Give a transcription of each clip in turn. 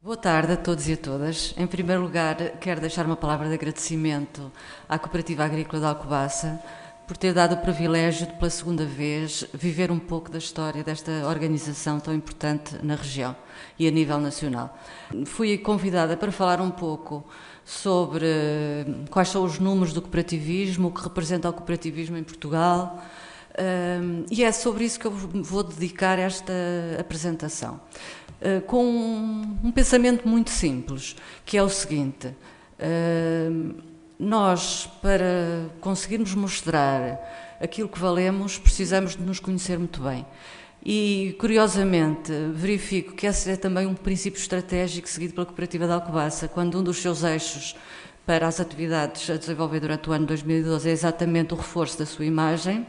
Boa tarde a todos e a todas. Em primeiro lugar, quero deixar uma palavra de agradecimento à Cooperativa Agrícola de Alcobaça por ter dado o privilégio de, pela segunda vez, viver um pouco da história desta organização tão importante na região e a nível nacional. Fui convidada para falar um pouco sobre quais são os números do cooperativismo, o que representa o cooperativismo em Portugal, e é sobre isso que eu vou dedicar esta apresentação. Com um pensamento muito simples, que é o seguinte: nós, para conseguirmos mostrar aquilo que valemos, precisamos de nos conhecer muito bem. E, curiosamente, verifico que esse é também um princípio estratégico seguido pela Cooperativa de Alcobaça, quando um dos seus eixos para as atividades a desenvolver durante o ano 2012 é exatamente o reforço da sua imagem.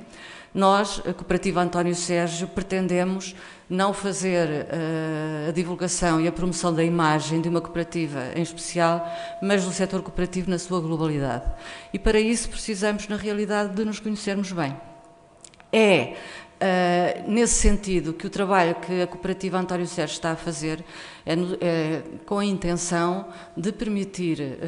Nós, a Cooperativa António Sérgio, pretendemos não fazer a divulgação e a promoção da imagem de uma cooperativa em especial, mas do setor cooperativo na sua globalidade. E para isso precisamos, na realidade, de nos conhecermos bem. É nesse sentido que o trabalho que a Cooperativa António Sérgio está a fazer é com a intenção de permitir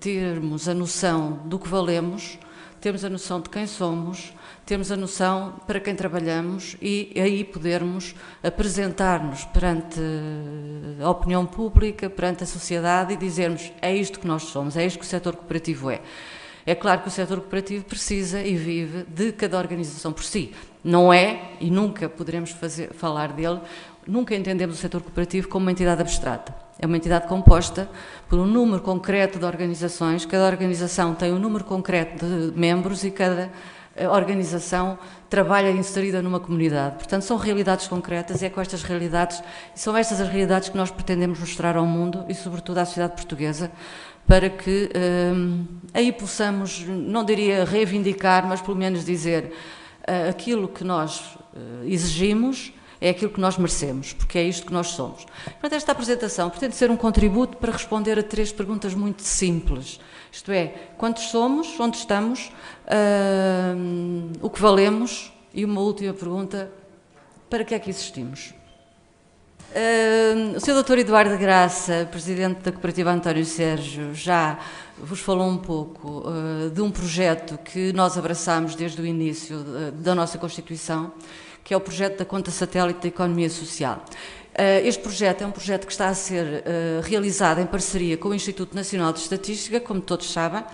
termos a noção do que valemos, termos a noção de quem somos, termos a noção para quem trabalhamos e aí podermos apresentar-nos perante a opinião pública, perante a sociedade e dizermos: é isto que nós somos, é isto que o setor cooperativo é. É claro que o setor cooperativo precisa e vive de cada organização por si. Não é, e nunca poderemos falar dele, nunca entendemos o setor cooperativo como uma entidade abstrata. É uma entidade composta por um número concreto de organizações, cada organização tem um número concreto de membros e cada organização trabalha inserida numa comunidade. Portanto, são realidades concretas e é com estas realidades, são estas as realidades que nós pretendemos mostrar ao mundo e, sobretudo, à sociedade portuguesa, para que aí possamos, não diria reivindicar, mas pelo menos dizer aquilo que nós exigimos é aquilo que nós merecemos, porque é isto que nós somos. Portanto, esta apresentação pretende ser um contributo para responder a 3 perguntas muito simples. Isto é, quantos somos, onde estamos, o que valemos e uma última pergunta: para que é que existimos? O Sr. Dr. Eduardo Graça, Presidente da Cooperativa António Sérgio, já vos falou um pouco de um projeto que nós abraçámos desde o início da nossa Constituição, que é o projeto da Conta Satélite da Economia Social. Este projeto é um projeto que está a ser realizado em parceria com o Instituto Nacional de Estatística, como todos sabem,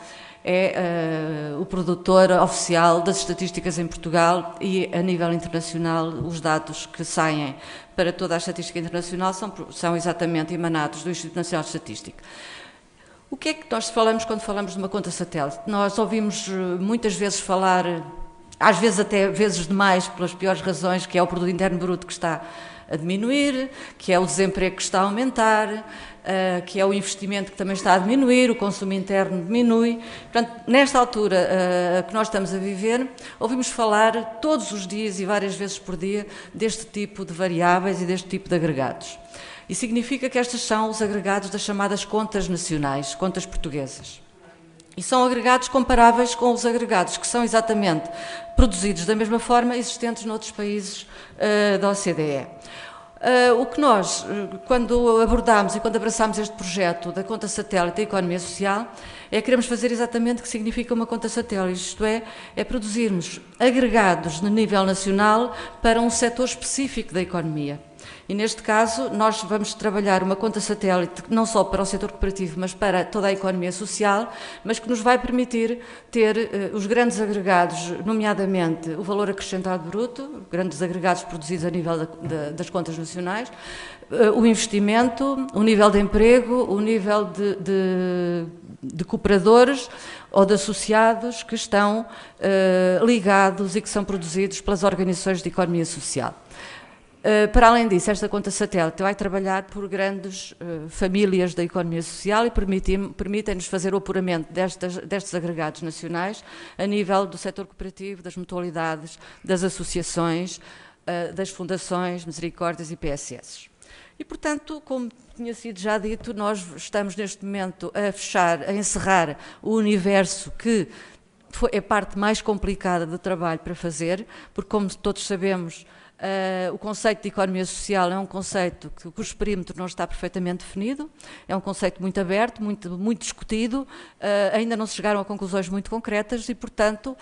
é o produtor oficial das estatísticas em Portugal e, a nível internacional, os dados que saem para toda a estatística internacional são exatamente emanados do Instituto Nacional de Estatística. O que é que nós falamos quando falamos de uma conta satélite? Nós ouvimos muitas vezes falar, às vezes até vezes demais, pelas piores razões, que é o produto interno bruto que está a diminuir, que é o desemprego que está a aumentar, que é o investimento que também está a diminuir, o consumo interno diminui. Portanto, nesta altura que nós estamos a viver, ouvimos falar todos os dias e várias vezes por dia deste tipo de variáveis e deste tipo de agregados. E significa que estes são os agregados das chamadas contas nacionais, contas portuguesas. E são agregados comparáveis com os agregados que são exatamente produzidos da mesma forma existentes noutros países da OCDE. O que nós, quando abordámos e quando abraçámos este projeto da conta satélite da economia social, é que queremos fazer exatamente o que significa uma conta satélite, isto é produzirmos agregados no nível nacional para um setor específico da economia. E neste caso nós vamos trabalhar uma conta satélite não só para o setor cooperativo, mas para toda a economia social, mas que nos vai permitir ter os grandes agregados, nomeadamente o valor acrescentado bruto, grandes agregados produzidos a nível das contas nacionais, o investimento, o nível de emprego, o nível de cooperadores ou de associados que estão ligados e que são produzidos pelas organizações de economia social. Para além disso, esta conta satélite vai trabalhar por grandes famílias da economia social e permitem-nos fazer o apuramento destes agregados nacionais a nível do setor cooperativo, das mutualidades, das associações, das fundações, misericórdias e PSS. E, portanto, como tinha sido já dito, nós estamos neste momento a encerrar o universo que é a parte mais complicada do trabalho para fazer, porque, como todos sabemos, O conceito de economia social é um conceito cujo perímetro não está perfeitamente definido, é um conceito muito aberto, muito discutido, ainda não se chegaram a conclusões muito concretas e, portanto,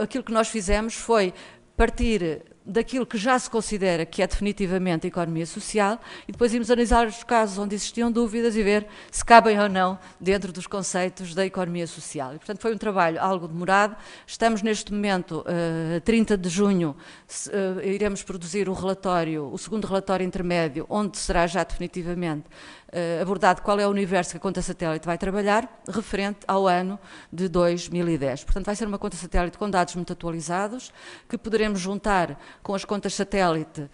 aquilo que nós fizemos foi partir daquilo que já se considera que é definitivamente a economia social e depois irmos analisar os casos onde existiam dúvidas e ver se cabem ou não dentro dos conceitos da economia social. E, portanto, foi um trabalho algo demorado. Estamos neste momento, 30 de junho, iremos produzir o relatório, o segundo relatório intermédio, onde será já definitivamente abordado qual é o universo que a conta satélite vai trabalhar, referente ao ano de 2010. Portanto, vai ser uma conta satélite com dados muito atualizados, que poderemos juntar com as contas satélite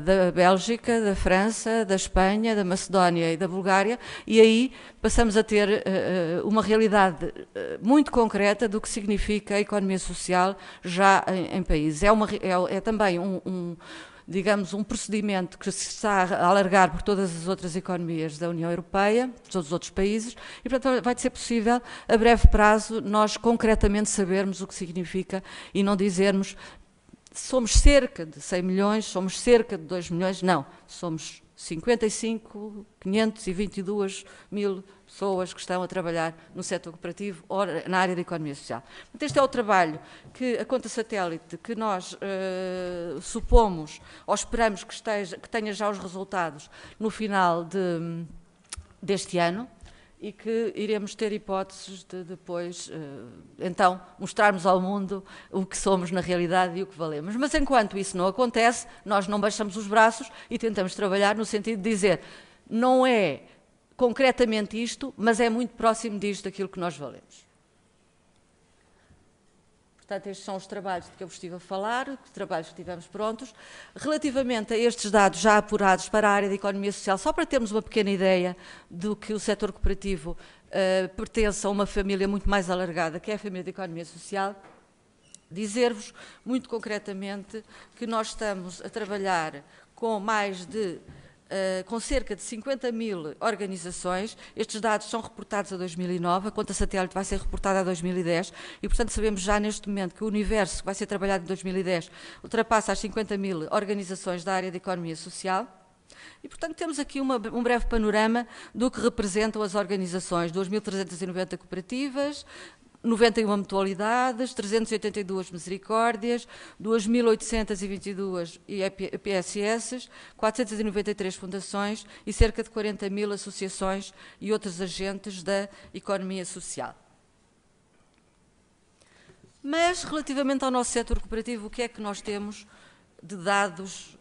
da Bélgica, da França, da Espanha, da Macedónia e da Bulgária, e aí passamos a ter uma realidade muito concreta do que significa a economia social já em países. É também digamos, um procedimento que se está a alargar por todas as outras economias da União Europeia, por todos os outros países, e, portanto, vai ser possível, a breve prazo, nós concretamente sabermos o que significa e não dizermos somos cerca de 100 milhões, somos cerca de 2 milhões, não, somos 55.522 mil pessoas que estão a trabalhar no setor cooperativo ou na área da economia social. Portanto, este é o trabalho que a conta satélite, que nós supomos ou esperamos que tenha já os resultados no final deste ano, e que iremos ter hipóteses de depois, então, mostrarmos ao mundo o que somos na realidade e o que valemos. Mas enquanto isso não acontece, nós não baixamos os braços e tentamos trabalhar no sentido de dizer, não é concretamente isto, mas é muito próximo disto aquilo que nós valemos. Portanto, estes são os trabalhos de que eu vos estive a falar, os trabalhos que tivemos prontos. Relativamente a estes dados já apurados para a área da economia social, só para termos uma pequena ideia do que o setor cooperativo pertence a uma família muito mais alargada, que é a família da economia social, dizer-vos muito concretamente que nós estamos a trabalhar com com cerca de 50 mil organizações. Estes dados são reportados a 2009, a conta satélite vai ser reportada a 2010 e, portanto, sabemos já neste momento que o universo que vai ser trabalhado em 2010 ultrapassa as 50 mil organizações da área da economia social. E, portanto, temos aqui um breve panorama do que representam as organizações, 2.390 cooperativas, 91 mutualidades, 382 misericórdias, 2.822 PSS, 493 fundações e cerca de 40 mil associações e outros agentes da economia social. Mas, relativamente ao nosso setor cooperativo, o que é que nós temos de dados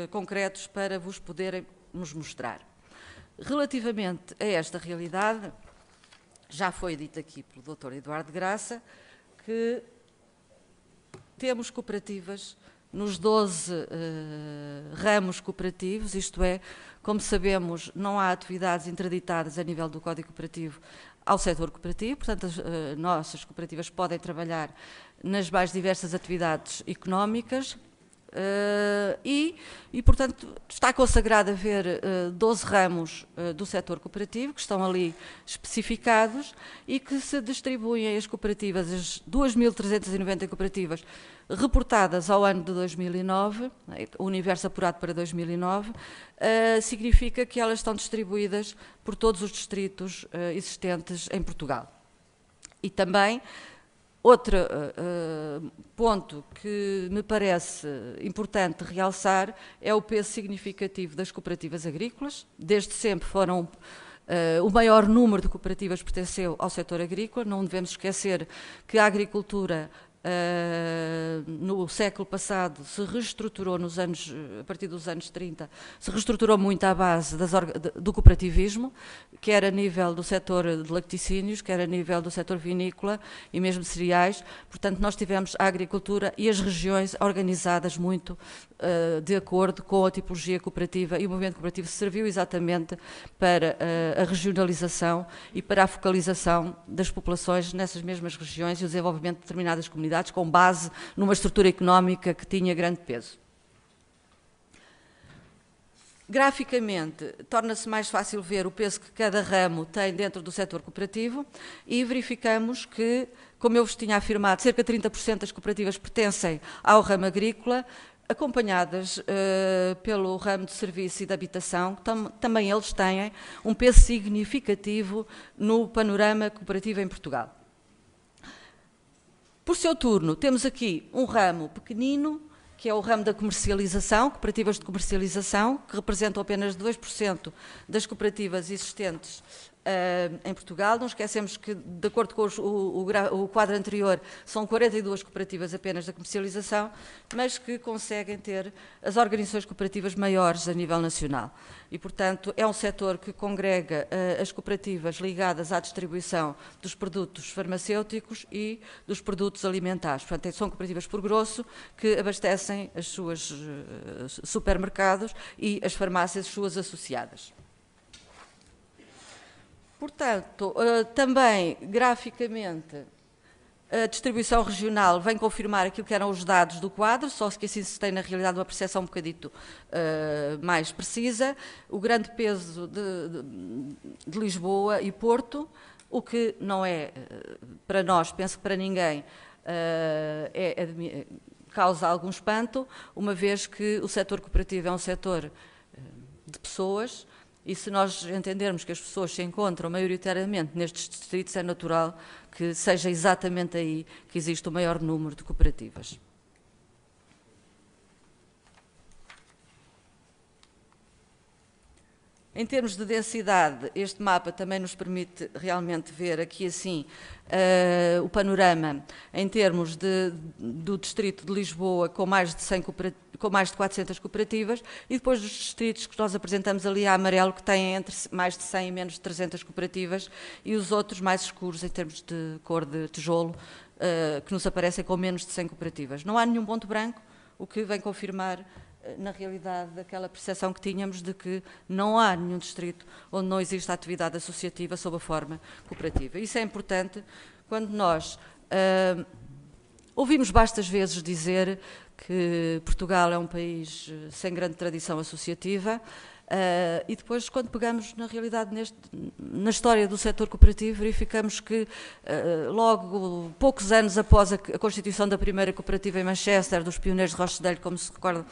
concretos para vos podermos mostrar? Relativamente a esta realidade, já foi dito aqui pelo Dr. Eduardo Graça que temos cooperativas nos 12 ramos cooperativos, isto é, como sabemos, não há atividades interditadas a nível do Código Cooperativo ao setor cooperativo, portanto, as nossas cooperativas podem trabalhar nas mais diversas atividades económicas. Portanto, está consagrado a haver 12 ramos do setor cooperativo, que estão ali especificados e que se distribuem as cooperativas, as 2.390 cooperativas reportadas ao ano de 2009, o universo apurado para 2009, significa que elas estão distribuídas por todos os distritos existentes em Portugal. E também outro ponto que me parece importante realçar é o peso significativo das cooperativas agrícolas. Desde sempre foram o maior número de cooperativas pertenceu ao setor agrícola. Não devemos esquecer que a agricultura no século passado se reestruturou a partir dos anos 30, se reestruturou muito à base do cooperativismo, quer a nível do setor de laticínios, quer a nível do setor vinícola e mesmo de cereais. Portanto, nós tivemos a agricultura e as regiões organizadas muito de acordo com a tipologia cooperativa, e o movimento cooperativo serviu exatamente para a regionalização e para a focalização das populações nessas mesmas regiões e o desenvolvimento de determinadas comunidades com base numa estrutura económica que tinha grande peso. Graficamente, torna-se mais fácil ver o peso que cada ramo tem dentro do setor cooperativo e verificamos que, como eu vos tinha afirmado, cerca de 30% das cooperativas pertencem ao ramo agrícola. acompanhadas pelo ramo de serviço e de habitação, também eles têm um peso significativo no panorama cooperativo em Portugal. Por seu turno, temos aqui um ramo pequenino, que é o ramo da comercialização, cooperativas de comercialização, que representam apenas 2% das cooperativas existentes em Portugal. Não esquecemos que, de acordo com o quadro anterior, são 42 cooperativas apenas da comercialização, mas que conseguem ter as organizações cooperativas maiores a nível nacional. E, portanto, é um setor que congrega as cooperativas ligadas à distribuição dos produtos farmacêuticos e dos produtos alimentares. Portanto, são cooperativas por grosso que abastecem as suas supermercados e as farmácias suas associadas. Portanto, também, graficamente, a distribuição regional vem confirmar aquilo que eram os dados do quadro, só que assim se tem, na realidade, uma percepção um bocadito mais precisa. O grande peso de Lisboa e Porto, o que não é, para nós, penso que para ninguém, causa algum espanto, uma vez que o setor cooperativo é um setor de pessoas. E se nós entendermos que as pessoas se encontram maioritariamente nestes distritos, é natural que seja exatamente aí que existe o maior número de cooperativas. Em termos de densidade, este mapa também nos permite realmente ver aqui assim o panorama em termos do distrito de Lisboa com mais de 400 cooperativas e depois dos distritos que nós apresentamos ali a amarelo que têm entre mais de 100 e menos de 300 cooperativas e os outros mais escuros em termos de cor de tijolo que nos aparecem com menos de 100 cooperativas. Não há nenhum ponto branco, o que vem confirmar na realidade, aquela percepção que tínhamos de que não há nenhum distrito onde não existe atividade associativa sob a forma cooperativa. Isso é importante quando nós ouvimos bastas vezes dizer que Portugal é um país sem grande tradição associativa e depois, quando pegamos, na realidade, na história do setor cooperativo, verificamos que logo, poucos anos após a constituição da primeira cooperativa em Manchester, dos pioneiros de Rochdale, como se recorda,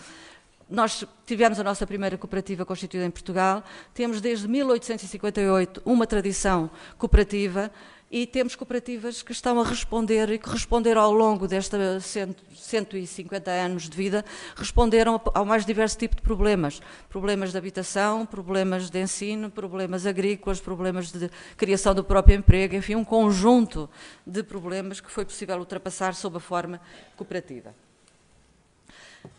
nós tivemos a nossa primeira cooperativa constituída em Portugal, temos desde 1858 uma tradição cooperativa e temos cooperativas que estão a responder e que responderam ao longo destes 150 anos de vida, responderam ao mais diverso tipo de problemas. Problemas de habitação, problemas de ensino, problemas agrícolas, problemas de criação do próprio emprego, enfim, um conjunto de problemas que foi possível ultrapassar sob a forma cooperativa.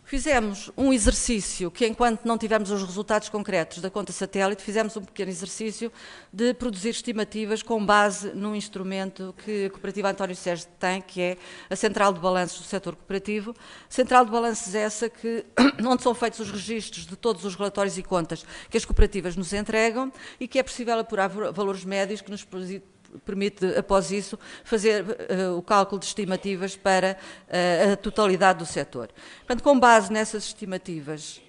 Fizemos um exercício que, enquanto não tivemos os resultados concretos da conta satélite, fizemos um pequeno exercício de produzir estimativas com base num instrumento que a Cooperativa António Sérgio tem, que é a Central de Balanços do Setor Cooperativo. Central de Balanços essa onde são feitos os registros de todos os relatórios e contas que as cooperativas nos entregam e que é possível apurar valores médios que nos permite, após isso, fazer o cálculo de estimativas para a totalidade do setor. Portanto, com base nessas estimativas,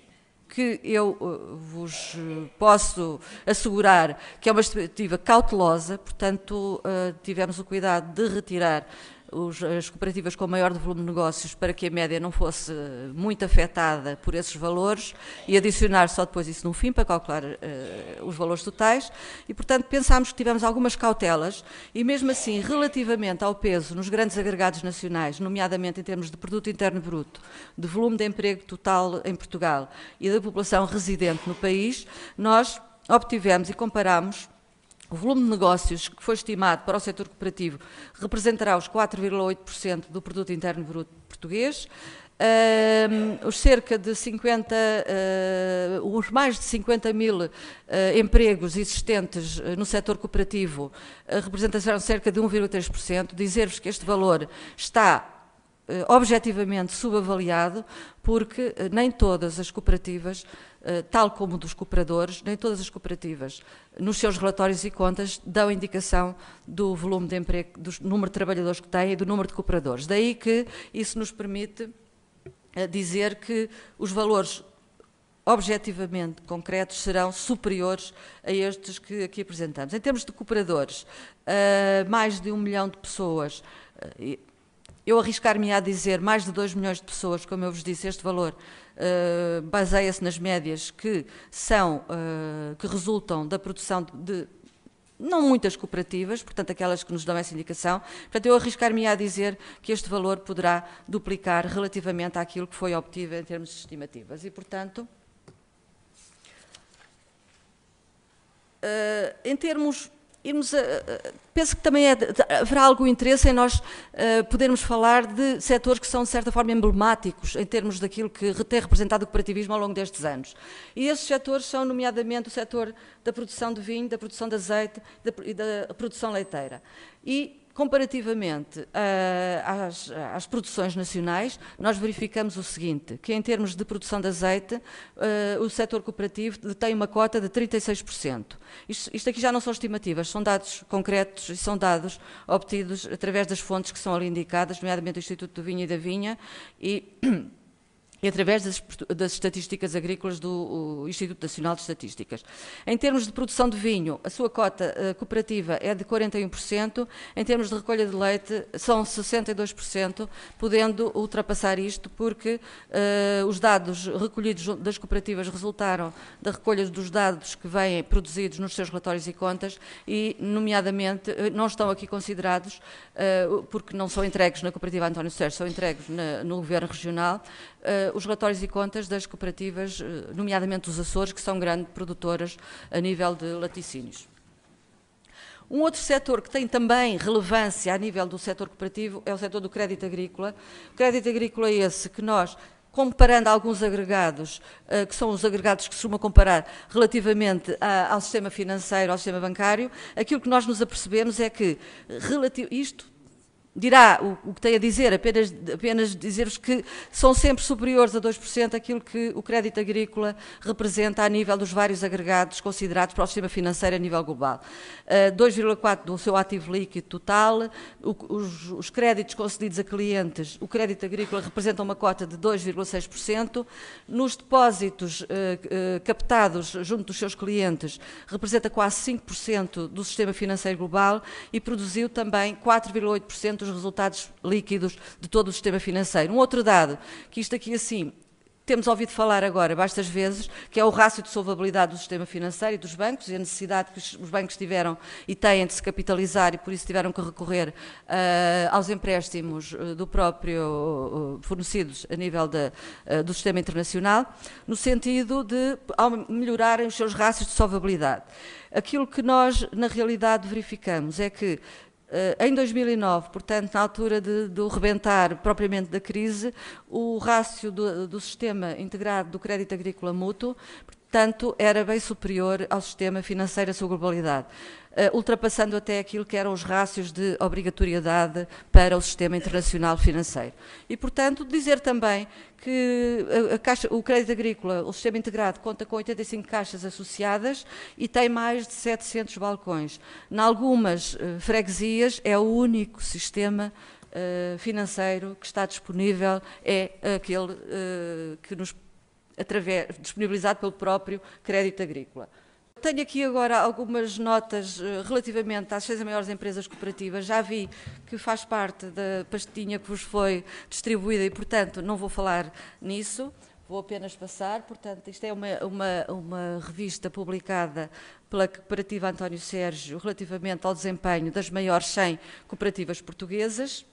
que eu vos posso assegurar que é uma estimativa cautelosa, portanto, tivemos o cuidado de retirar as cooperativas com maior volume de negócios para que a média não fosse muito afetada por esses valores e adicionar só depois isso no fim para calcular os valores totais e, portanto, pensámos que tivemos algumas cautelas e, mesmo assim, relativamente ao peso nos grandes agregados nacionais, nomeadamente em termos de produto interno bruto, de volume de emprego total em Portugal e da população residente no país, nós obtivemos e comparámos o volume de negócios que foi estimado para o setor cooperativo representará os 4,8% do produto interno bruto português, os mais de 50 mil empregos existentes no setor cooperativo representarão cerca de 1,3%. Dizer-vos que este valor está objetivamente subavaliado, porque nem todas as cooperativas, tal como dos cooperadores, nem todas as cooperativas, nos seus relatórios e contas, dão indicação do volume de emprego, do número de trabalhadores que têm e do número de cooperadores. Daí que isso nos permite dizer que os valores objetivamente concretos serão superiores a estes que aqui apresentamos. Em termos de cooperadores, mais de 1 milhão de pessoas eu arriscar-me a dizer mais de 2 milhões de pessoas, como eu vos disse, este valor baseia-se nas médias que resultam da produção de não muitas cooperativas, portanto aquelas que nos dão essa indicação. Portanto, eu arriscar-me a dizer que este valor poderá duplicar relativamente àquilo que foi obtido em termos de estimativas. E, portanto, em termos... penso que também haverá algum interesse em nós podermos falar de setores que são, de certa forma, emblemáticos em termos daquilo que tem representado o cooperativismo ao longo destes anos. E esses setores são, nomeadamente, o setor da produção de vinho, da produção de azeite e da produção leiteira. E, comparativamente às produções nacionais, nós verificamos o seguinte, que em termos de produção de azeite, o setor cooperativo tem uma cota de 36%. Isto aqui já não são estimativas, são dados concretos e são dados obtidos através das fontes que são ali indicadas, nomeadamente do Instituto do Vinho e da Vinha e através das estatísticas agrícolas do Instituto Nacional de Estatísticas. Em termos de produção de vinho, a sua cota cooperativa é de 41%, em termos de recolha de leite são 62%, podendo ultrapassar isto porque os dados recolhidos das cooperativas resultaram da recolha dos dados que vêm produzidos nos seus relatórios e contas e, nomeadamente, não estão aqui considerados porque não são entregues na cooperativa António Sérgio, são entregues no Governo Regional, os relatórios e contas das cooperativas, nomeadamente dos Açores, que são grandes produtoras a nível de laticínios. Um outro setor que tem também relevância a nível do setor cooperativo é o setor do crédito agrícola. O crédito agrícola é esse que nós, comparando alguns agregados, que são os agregados que se costuma comparar relativamente ao sistema financeiro, ao sistema bancário, aquilo que nós nos apercebemos é que isto dirá o que tem a dizer, apenas dizer-vos que são sempre superiores a 2% aquilo que o crédito agrícola representa a nível dos vários agregados considerados para o sistema financeiro a nível global. 2,4% do seu ativo líquido total, os créditos concedidos a clientes, o crédito agrícola representa uma cota de 2,6%, nos depósitos captados junto dos seus clientes representa quase 5% do sistema financeiro global e produziu também 4,8% dos resultados líquidos de todo o sistema financeiro. Um outro dado, que isto aqui assim, temos ouvido falar agora bastas vezes, que é o rácio de solvabilidade do sistema financeiro e dos bancos e a necessidade que os bancos tiveram e têm de se capitalizar e por isso tiveram que recorrer aos empréstimos do próprio fornecidos a nível do sistema internacional, no sentido de melhorarem os seus rácios de solvabilidade. Aquilo que nós, na realidade, verificamos é que em 2009, portanto, na altura do rebentar propriamente da crise, o rácio do sistema integrado do crédito agrícola mútuo, portanto, era bem superior ao sistema financeiro, a sua globalidade, ultrapassando até aquilo que eram os rácios de obrigatoriedade para o sistema internacional financeiro. E, portanto, dizer também que o crédito agrícola, o sistema integrado, conta com 85 caixas associadas e tem mais de 700 balcões. Em algumas freguesias é o único sistema financeiro que está disponível, é aquele que disponibilizado pelo próprio crédito agrícola. Tenho aqui agora algumas notas relativamente às 6 maiores empresas cooperativas. Já vi que faz parte da pastinha que vos foi distribuída e, portanto, não vou falar nisso, vou apenas passar. Portanto, isto é uma revista publicada pela cooperativa António Sérgio relativamente ao desempenho das maiores 100 cooperativas portuguesas.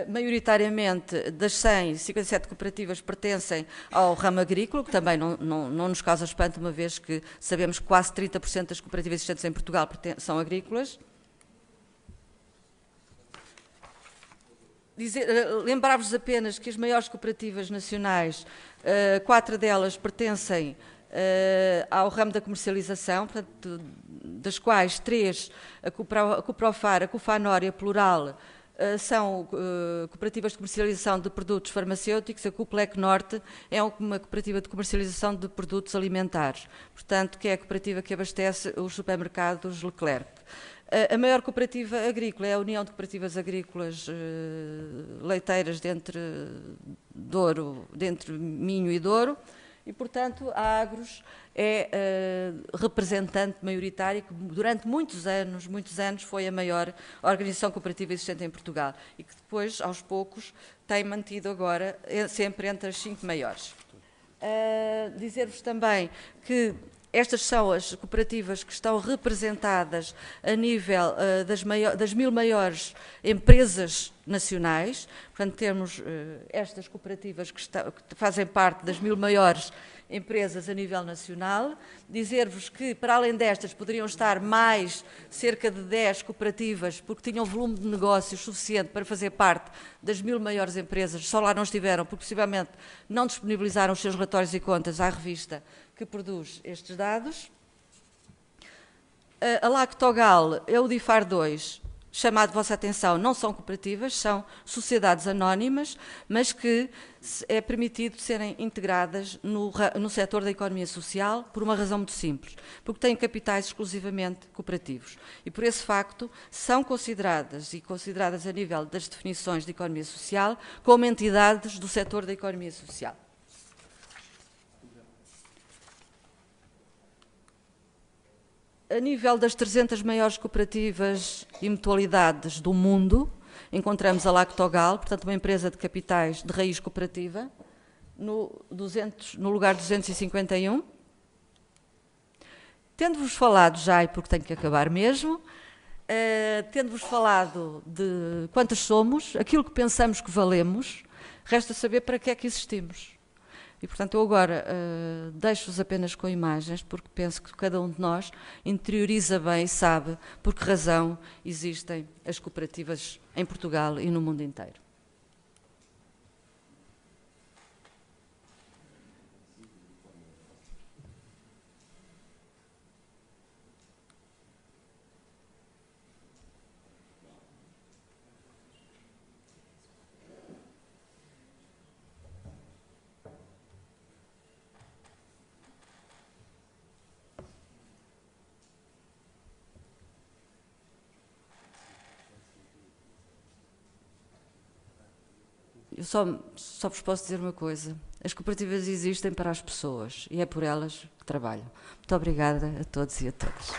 Maioritariamente das 100, 57 cooperativas pertencem ao ramo agrícola, que também não nos causa espanto, uma vez que sabemos que quase 30% das cooperativas existentes em Portugal são agrícolas. Lembrar-vos apenas que as maiores cooperativas nacionais, 4 delas pertencem ao ramo da comercialização, portanto, das quais 3, a Coprofar, a Cofanor e a Plural, são cooperativas de comercialização de produtos farmacêuticos. A Coplec Norte é uma cooperativa de comercialização de produtos alimentares, portanto, que é a cooperativa que abastece os supermercados Leclerc. A maior cooperativa agrícola é a União de Cooperativas Agrícolas Leiteiras de entre Minho e Douro, e, portanto, a Agros é representante maioritária, que durante muitos anos foi a maior organização cooperativa existente em Portugal e que depois, aos poucos, tem mantido agora sempre entre as 5 maiores. Dizer-vos também que estas são as cooperativas que estão representadas a nível das 1000 maiores empresas nacionais. Portanto, temos estas cooperativas que fazem parte das 1000 maiores empresas a nível nacional. Dizer-vos que, para além destas, poderiam estar mais cerca de 10 cooperativas, porque tinham volume de negócios suficiente para fazer parte das 1000 maiores empresas, só lá não estiveram, porque possivelmente não disponibilizaram os seus relatórios e contas à revista que produz estes dados. A Lactogal é o DIFAR 2, chamado a vossa atenção, não são cooperativas, são sociedades anónimas, mas que é permitido serem integradas no setor da economia social por uma razão muito simples, porque têm capitais exclusivamente cooperativos. E por esse facto são consideradas a nível das definições de economia social como entidades do setor da economia social. A nível das 300 maiores cooperativas e mutualidades do mundo, encontramos a Lactogal, portanto uma empresa de capitais de raiz cooperativa, no lugar 251. Tendo-vos falado já, e porque tenho que acabar mesmo, tendo-vos falado de quantas somos, aquilo que pensamos que valemos, resta saber para que é que existimos. E, portanto, eu agora deixo-vos apenas com imagens, porque penso que cada um de nós interioriza bem e sabe por que razão existem as cooperativas em Portugal e no mundo inteiro. Eu só vos posso dizer uma coisa. As cooperativas existem para as pessoas e é por elas que trabalham. Muito obrigada a todos e a todas.